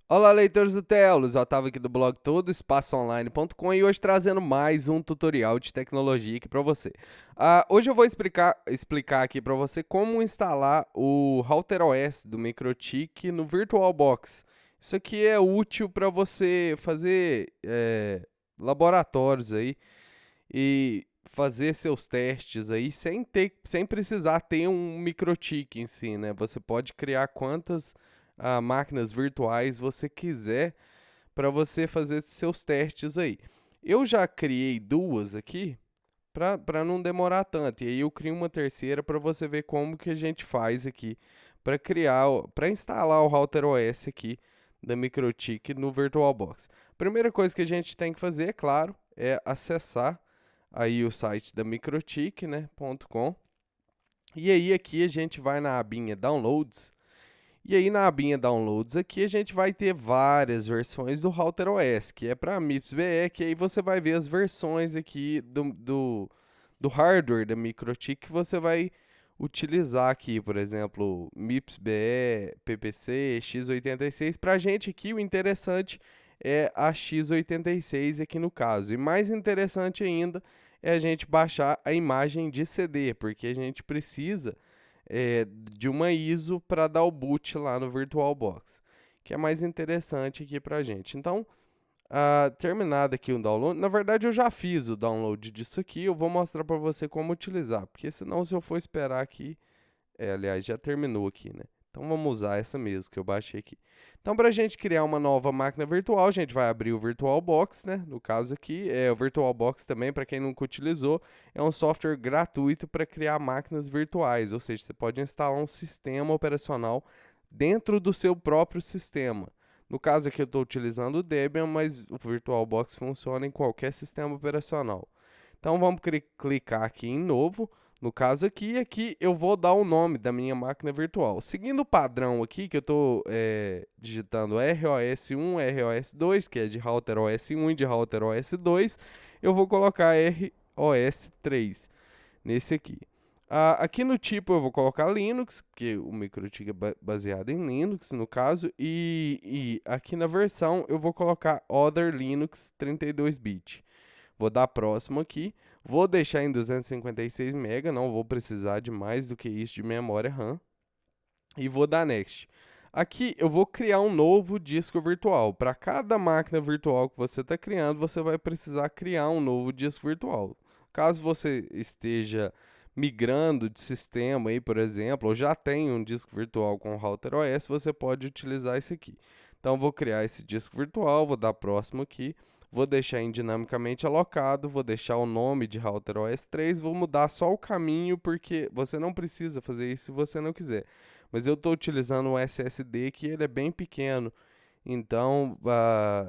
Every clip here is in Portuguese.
Olá, leitores do Telos, eu estava aqui do blog todo, espaçoonline.com e hoje trazendo mais um tutorial de tecnologia aqui para você. Hoje eu vou explicar aqui para você como instalar o RouterOS do MikroTik no VirtualBox. Isso aqui é útil para você fazer laboratórios aí e fazer seus testes aí sem precisar ter um MikroTik em si, né? Você pode criar quantas máquinas virtuais você quiser para você fazer seus testes aí. Eu já criei duas aqui para não demorar tanto. E aí eu crio uma terceira para você ver como que a gente faz aqui para instalar o RouterOS aqui da MikroTik no VirtualBox. Primeira coisa que a gente tem que fazer, é claro, é acessar aí o site da MikroTik, né, .com. E aí aqui a gente vai na abinha Downloads. E aí na abinha Downloads aqui a gente vai ter várias versões do RouterOS, que é para MIPS BE, que aí você vai ver as versões aqui do hardware da MikroTik que você vai utilizar aqui, por exemplo, MIPS BE, PPC, x86. Para a gente aqui o interessante é a x86 aqui no caso. E mais interessante ainda é a gente baixar a imagem de CD, porque a gente precisa de uma ISO para dar o boot lá no VirtualBox, que é mais interessante aqui para a gente. Então, terminado aqui o download, na verdade eu já fiz o download disso aqui, eu vou mostrar para você como utilizar, porque senão se eu for esperar aqui, aliás, já terminou aqui, né? Então vamos usar essa mesmo que eu baixei aqui. Então, para a gente criar uma nova máquina virtual, a gente vai abrir o VirtualBox, né? No caso aqui, o VirtualBox também, para quem nunca utilizou, é um software gratuito para criar máquinas virtuais, ou seja, você pode instalar um sistema operacional dentro do seu próprio sistema. No caso aqui eu estou utilizando o Debian, mas o VirtualBox funciona em qualquer sistema operacional. Então vamos clicar aqui em novo. No caso aqui eu vou dar o nome da minha máquina virtual. Seguindo o padrão aqui, que eu estou digitando ROS1, ROS2, que é de router OS1 e de router OS2, eu vou colocar ROS3 nesse aqui. Aqui no tipo eu vou colocar Linux, porque o MikroTik é baseado em Linux, no caso, e aqui na versão eu vou colocar Other Linux 32-bit. Vou dar próximo aqui. Vou deixar em 256 MB, não vou precisar de mais do que isso de memória RAM. E vou dar Next. Aqui eu vou criar um novo disco virtual. Para cada máquina virtual que você está criando, você vai precisar criar um novo disco virtual. Caso você esteja migrando de sistema aí, por exemplo, ou já tenha um disco virtual com o Router OS, você pode utilizar esse aqui. Então vou criar esse disco virtual, vou dar próximo aqui. Vou deixar em dinamicamente alocado, vou deixar o nome de Router OS 3, vou mudar só o caminho, porque você não precisa fazer isso se você não quiser. Mas eu estou utilizando um SSD que ele é bem pequeno, então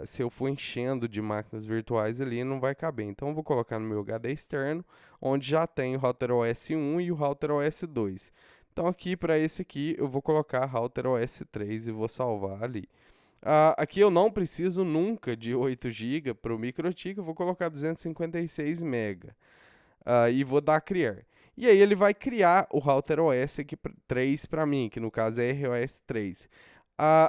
se eu for enchendo de máquinas virtuais ali, não vai caber. Então eu vou colocar no meu HD externo, onde já tem o Router OS 1 e o Router OS 2. Então aqui para esse aqui eu vou colocar Router OS 3 e vou salvar ali. Aqui eu não preciso nunca de 8 GB para o MikroTik, eu vou colocar 256 MB e vou dar criar. E aí ele vai criar o Router OS aqui 3 para mim, que no caso é ROS 3.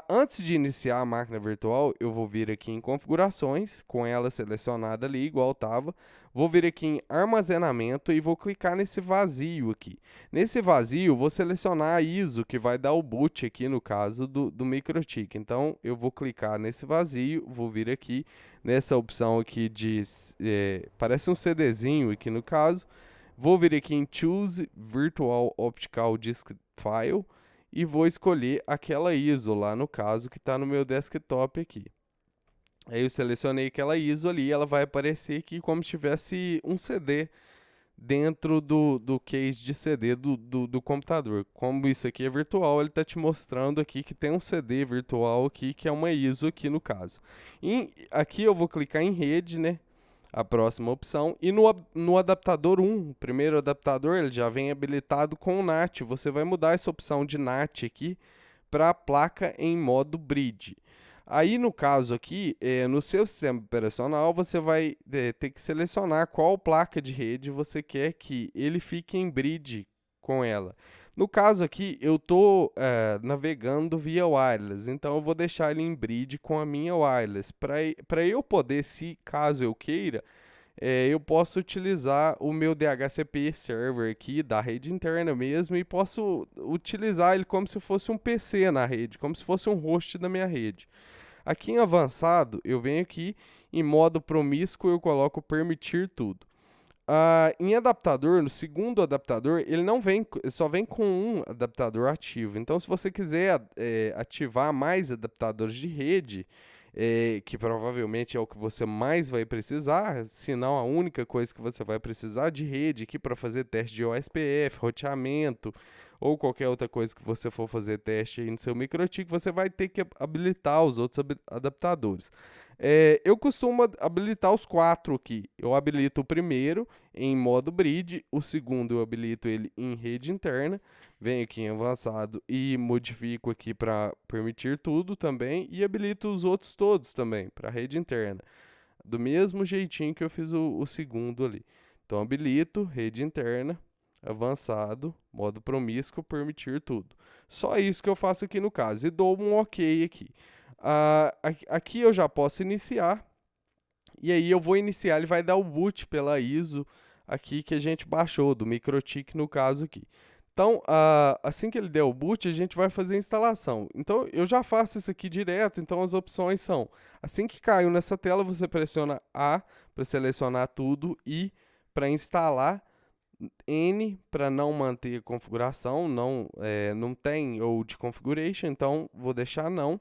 Antes de iniciar a máquina virtual, eu vou vir aqui em configurações, com ela selecionada ali, igual estava. Vou vir aqui em armazenamento e vou clicar nesse vazio aqui. Nesse vazio, vou selecionar a ISO, que vai dar o boot aqui no caso do MikroTik. Então, eu vou clicar nesse vazio, vou vir aqui nessa opção aqui de... parece um CDzinho aqui no caso. Vou vir aqui em Choose Virtual Optical Disk File e vou escolher aquela ISO lá no caso que está no meu desktop aqui. Aí eu selecionei aquela ISO ali, ela vai aparecer aqui como se tivesse um CD dentro do case de CD do computador. Como isso aqui é virtual, ele está te mostrando aqui que tem um CD virtual aqui, que é uma ISO aqui no caso. E aqui eu vou clicar em rede, né? A próxima opção. E no adaptador 1, o primeiro adaptador, ele já vem habilitado com o NAT. Você vai mudar essa opção de NAT aqui para a placa em modo bridge. Aí, no caso aqui, no seu sistema operacional, você vai ter que selecionar qual placa de rede você quer que ele fique em bridge com ela. No caso aqui, eu tô navegando via wireless, então eu vou deixar ele em bridge com a minha wireless. Para eu poder, se caso eu queira, eu posso utilizar o meu DHCP server aqui da rede interna mesmo e posso utilizar ele como se fosse um PC na rede, como se fosse um host da minha rede. Aqui em avançado, eu venho aqui em modo promíscuo, eu coloco permitir tudo. Em adaptador, no segundo adaptador, ele não vem, só vem com um adaptador ativo. Então, se você quiser ativar mais adaptadores de rede, que provavelmente é o que você mais vai precisar, se não a única coisa que você vai precisar de rede aqui para fazer teste de OSPF, roteamento ou qualquer outra coisa que você for fazer teste aí no seu microtik, você vai ter que habilitar os outros adaptadores. Eu costumo habilitar os 4 aqui. Eu habilito o primeiro em modo bridge, o segundo eu habilito ele em rede interna, venho aqui em avançado e modifico aqui para permitir tudo também e habilito os outros todos também para rede interna, do mesmo jeitinho que eu fiz o segundo ali. Então habilito rede interna, avançado, modo promíscuo, permitir tudo. Só isso que eu faço aqui no caso e dou um OK aqui. Aqui eu já posso iniciar, e aí eu vou iniciar, ele vai dar o boot pela ISO aqui que a gente baixou, do microtik no caso aqui. Então, assim que ele der o boot, a gente vai fazer a instalação. Então, eu já faço isso aqui direto, então as opções são, assim que caiu nessa tela, você pressiona A para selecionar tudo e para instalar, N para não manter configuração, não tem old configuration, então vou deixar não,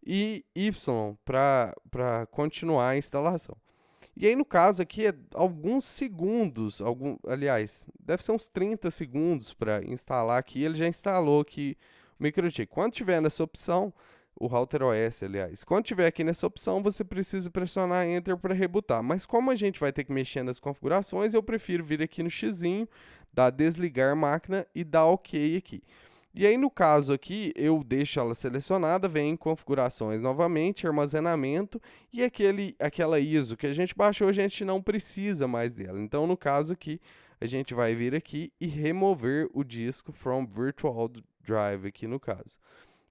e Y para continuar a instalação. E aí, no caso aqui, é alguns segundos, aliás, deve ser uns 30 segundos para instalar aqui. Ele já instalou aqui o microtik. Quando tiver nessa opção, o router OS, aliás, quando tiver aqui nessa opção, você precisa pressionar Enter para rebootar. Mas como a gente vai ter que mexer nas configurações, eu prefiro vir aqui no xizinho, dar desligar máquina e dar OK aqui. E aí, no caso aqui, eu deixo ela selecionada, vem em configurações novamente, armazenamento, e aquela ISO que a gente baixou, a gente não precisa mais dela. Então, no caso aqui, a gente vai vir aqui e remover o disco from virtual drive aqui no caso.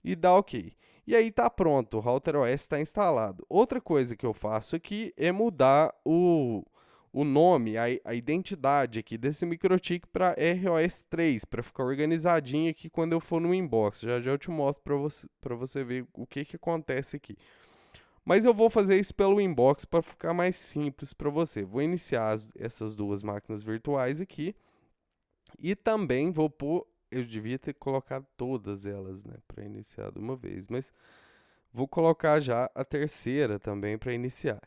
E dá OK. E aí tá pronto, o router OS está instalado. Outra coisa que eu faço aqui é mudar o nome, a identidade aqui desse microtik para ROS3, para ficar organizadinho aqui quando eu for no inbox. Já já eu te mostro para você ver o que acontece aqui. Mas eu vou fazer isso pelo inbox para ficar mais simples para você. Vou iniciar essas duas máquinas virtuais aqui e também vou pôr, eu devia ter colocado todas elas, né, para iniciar de uma vez, mas vou colocar já a terceira também para iniciar.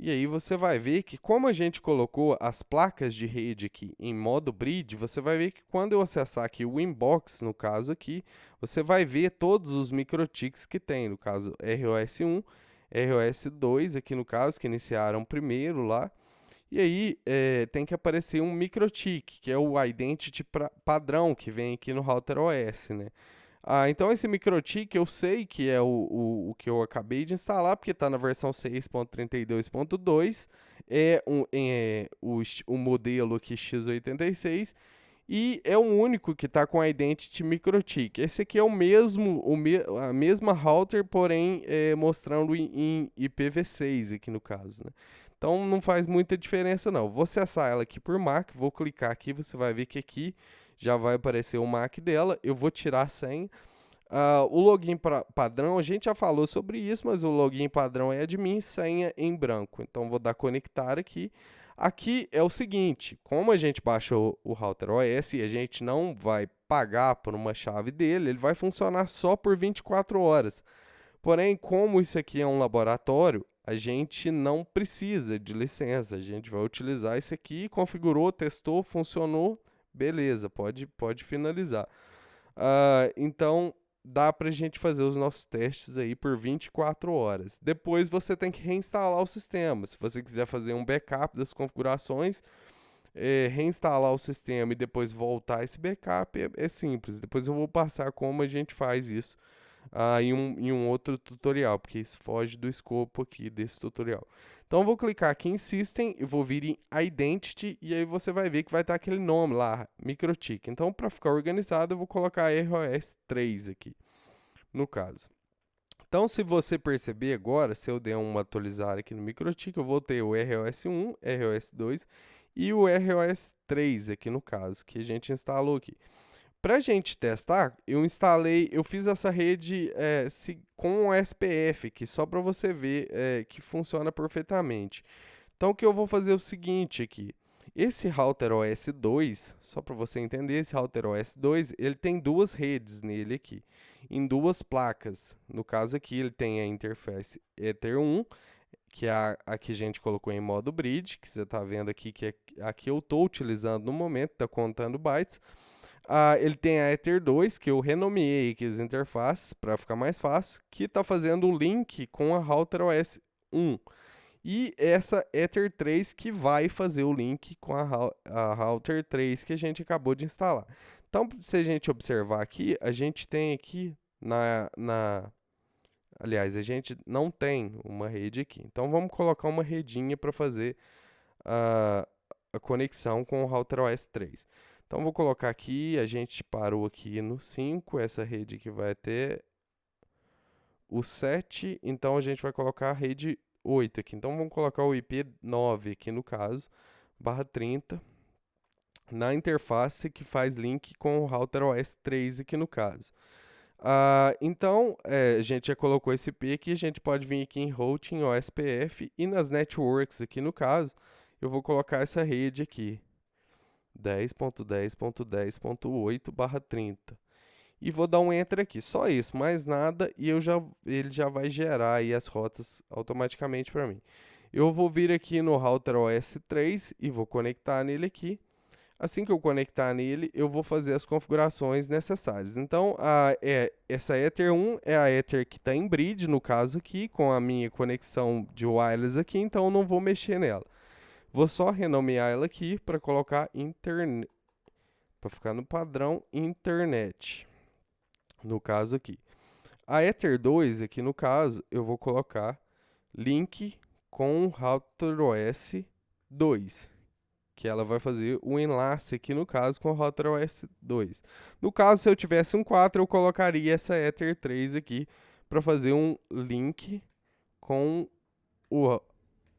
E aí você vai ver que como a gente colocou as placas de rede aqui em modo bridge, você vai ver que quando eu acessar aqui o inbox, no caso aqui, você vai ver todos os microtiks que tem, no caso ROS1, ROS2 aqui no caso, que iniciaram primeiro lá. E aí tem que aparecer um microtik, que é o identity padrão que vem aqui no router OS, né? Então esse microtik eu sei que é o que eu acabei de instalar, porque está na versão 6.32.2, o modelo aqui x86, e é o único que está com a Identity microtik. Esse aqui é a mesma router, porém mostrando em IPv6 aqui no caso, né? Então não faz muita diferença não. Vou acessar ela aqui por MAC, vou clicar aqui, você vai ver que aqui já vai aparecer o MAC dela, eu vou tirar a senha. O login padrão, a gente já falou sobre isso, mas o login padrão é admin, senha em branco. Então vou dar conectar aqui. Aqui é o seguinte, como a gente baixou o router OS e a gente não vai pagar por uma chave dele, ele vai funcionar só por 24 horas. Porém, como isso aqui é um laboratório, a gente não precisa de licença. A gente vai utilizar isso aqui, configurou, testou, funcionou, beleza, pode finalizar. Então, dá para a gente fazer os nossos testes aí por 24 horas. Depois você tem que reinstalar o sistema. Se você quiser fazer um backup das configurações, reinstalar o sistema e depois voltar esse backup é simples. Depois eu vou passar como a gente faz isso em um outro tutorial, porque isso foge do escopo aqui desse tutorial. Então eu vou clicar aqui em System e vou vir em Identity e aí você vai ver que vai estar aquele nome lá, MikroTik. Então para ficar organizado eu vou colocar ROS 3 aqui, no caso. Então se você perceber agora, se eu der uma atualizada aqui no MikroTik, eu vou ter o ROS 1, ROS 2 e o ROS 3 aqui no caso, que a gente instalou aqui. Para a gente testar, eu fiz essa rede com o SPF aqui, só para você ver que funciona perfeitamente. Então, o que eu vou fazer é o seguinte aqui. Esse router OS2, só para você entender, esse router OS2, ele tem duas redes nele aqui, em duas placas. No caso aqui, ele tem a interface Ether 1, que é a que a gente colocou em modo bridge, que você está vendo aqui, que é a que eu estou utilizando no momento, está contando bytes. Ele tem a Ether 2, que eu renomeei aqui as interfaces para ficar mais fácil, que está fazendo o link com a Router OS 1. E essa Ether 3 que vai fazer o link com a Router 3 que a gente acabou de instalar. Então, se a gente observar aqui, a gente tem aqui aliás, a gente não tem uma rede aqui. Então, vamos colocar uma redinha para fazer a conexão com o Router OS 3. Então, vou colocar aqui, a gente parou aqui no 5, essa rede aqui vai ter o 7, então a gente vai colocar a rede 8 aqui. Então, vamos colocar o IP 9 aqui no caso, barra 30, na interface que faz link com o Router OS 3 aqui no caso. Então, a gente já colocou esse IP aqui, a gente pode vir aqui em Routing OSPF e nas Networks aqui no caso, eu vou colocar essa rede aqui, 10.10.10.8/30. E vou dar um Enter aqui, só isso, mais nada, e ele já vai gerar aí as rotas automaticamente para mim. Eu vou vir aqui no Router OS 3 e vou conectar nele aqui. Assim que eu conectar nele, eu vou fazer as configurações necessárias. Então, essa Ether 1 é a Ether que está em bridge, no caso aqui, com a minha conexão de wireless aqui, então eu não vou mexer nela. Vou só renomear ela aqui para colocar internet, para ficar no padrão internet, no caso aqui. A Ether 2 aqui no caso, eu vou colocar link com o Router OS 2, que ela vai fazer o enlace aqui no caso com o Router OS 2. No caso, se eu tivesse um 4, eu colocaria essa Ether 3 aqui para fazer um link com o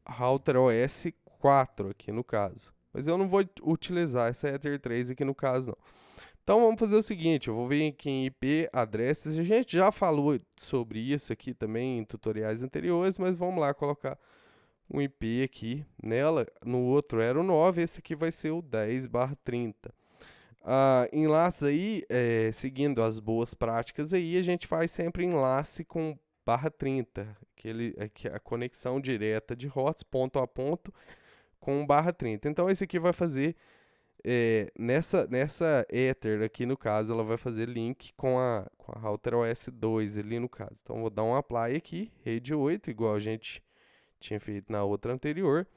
Router OS 4 aqui no caso. Mas eu não vou utilizar essa Ether 3 aqui no caso não. Então vamos fazer o seguinte, eu vou vir aqui em IP addresses, a gente já falou sobre isso aqui também em tutoriais anteriores, mas vamos lá colocar um IP aqui nela, no outro era o 9, esse aqui vai ser o 10/30. Enlace aí, seguindo as boas práticas aí, a gente faz sempre enlace com /30, a conexão direta de rotas ponto a ponto com /30. Então esse aqui vai fazer, nessa Ether aqui no caso, ela vai fazer link com a Router OS 2 ali no caso. Então vou dar um apply aqui, rede 8, igual a gente tinha feito na outra anterior.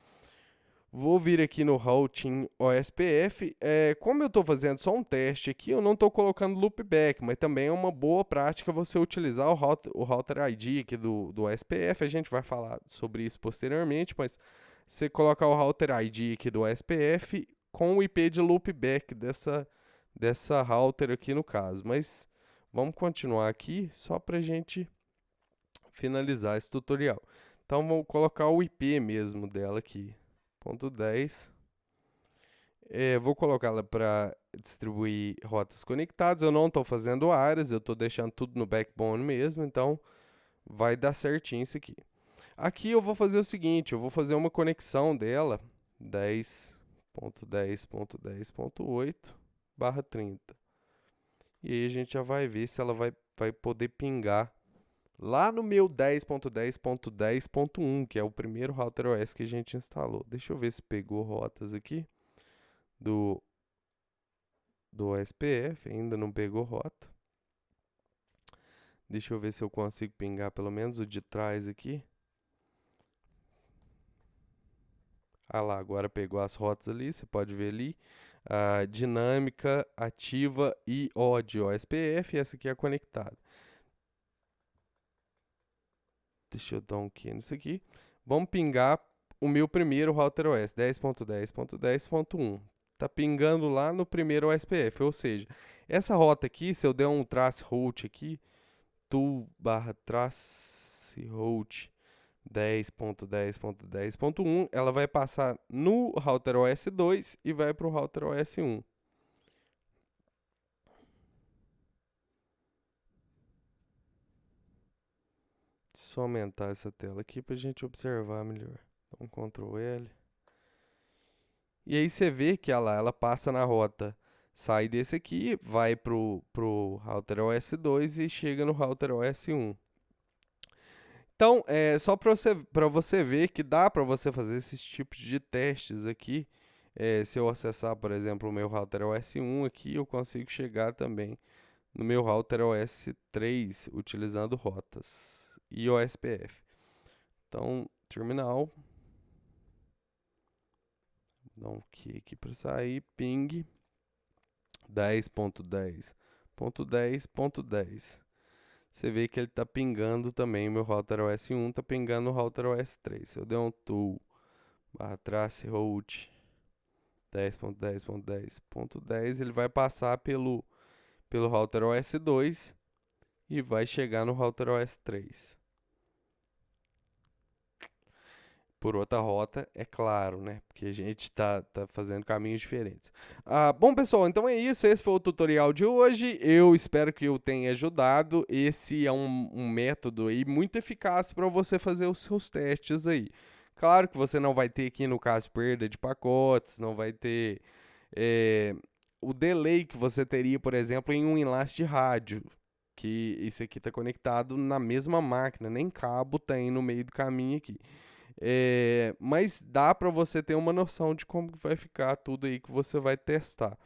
Vou vir aqui no Routing OSPF. Como eu estou fazendo só um teste aqui, eu não estou colocando loopback, mas também é uma boa prática você utilizar o Router ID aqui do OSPF. A gente vai falar sobre isso posteriormente, mas você colocar o Router ID aqui do OSPF com o IP de loopback dessa router aqui no caso. Mas vamos continuar aqui só para a gente finalizar esse tutorial. Então vou colocar o IP mesmo dela aqui, .10. Vou colocá-la para distribuir rotas conectadas. Eu não estou fazendo áreas, eu estou deixando tudo no backbone mesmo, então vai dar certinho isso aqui. Aqui eu vou fazer o seguinte, eu vou fazer uma conexão dela, 10.10.10.8/30. E aí a gente já vai ver se ela vai poder pingar lá no meu 10.10.10.1, que é o primeiro Router OS que a gente instalou. Deixa eu ver se pegou rotas aqui do OSPF, ainda não pegou rota. Deixa eu ver se eu consigo pingar pelo menos o de trás aqui. Lá, agora pegou as rotas ali, você pode ver ali. Dinâmica, ativa e odd OSPF, essa aqui é conectada. Deixa eu dar um aqui nisso aqui. Vamos pingar o meu primeiro router OS, 10.10.10.1. Tá pingando lá no primeiro OSPF, ou seja, essa rota aqui, se eu der um trace route aqui, tu/trace route 10.10.10.1, ela vai passar no router OS 2 e vai para o router OS 1. Só aumentar essa tela aqui para a gente observar melhor. Então, Ctrl L. E aí você vê que ela passa na rota, sai desse aqui, vai pro router OS 2 e chega no router OS 1. Então, só para você ver que dá para você fazer esses tipos de testes aqui. Se eu acessar, por exemplo, o meu router OS 1 aqui, eu consigo chegar também no meu router OS 3 utilizando rotas e OSPF. Então, terminal. Dá um OK aqui para sair, ping 10.10.10.10. Você vê que ele está pingando também, o meu router OS 1 está pingando o router OS 3. Se eu der um tool/trace route 10.10.10.10, ele vai passar pelo router OS 2 e vai chegar no router OS 3. Por outra rota, é claro, né? Porque a gente tá fazendo caminhos diferentes. Bom, pessoal, então é isso. Esse foi o tutorial de hoje. Eu espero que eu tenha ajudado. Esse é um método aí muito eficaz para você fazer os seus testes aí. Claro que você não vai ter aqui, no caso, perda de pacotes, não vai ter o delay que você teria, por exemplo, em um enlace de rádio. Que isso aqui está conectado na mesma máquina, nem cabo tem no meio do caminho aqui. Mas dá para você ter uma noção de como vai ficar tudo aí que você vai testar.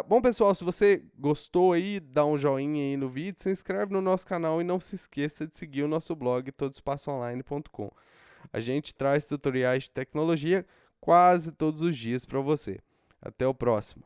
Bom, pessoal, se você gostou aí, dá um joinha aí no vídeo, se inscreve no nosso canal e não se esqueça de seguir o nosso blog todospaçoonline.com. A gente traz tutoriais de tecnologia quase todos os dias para você. Até o próximo.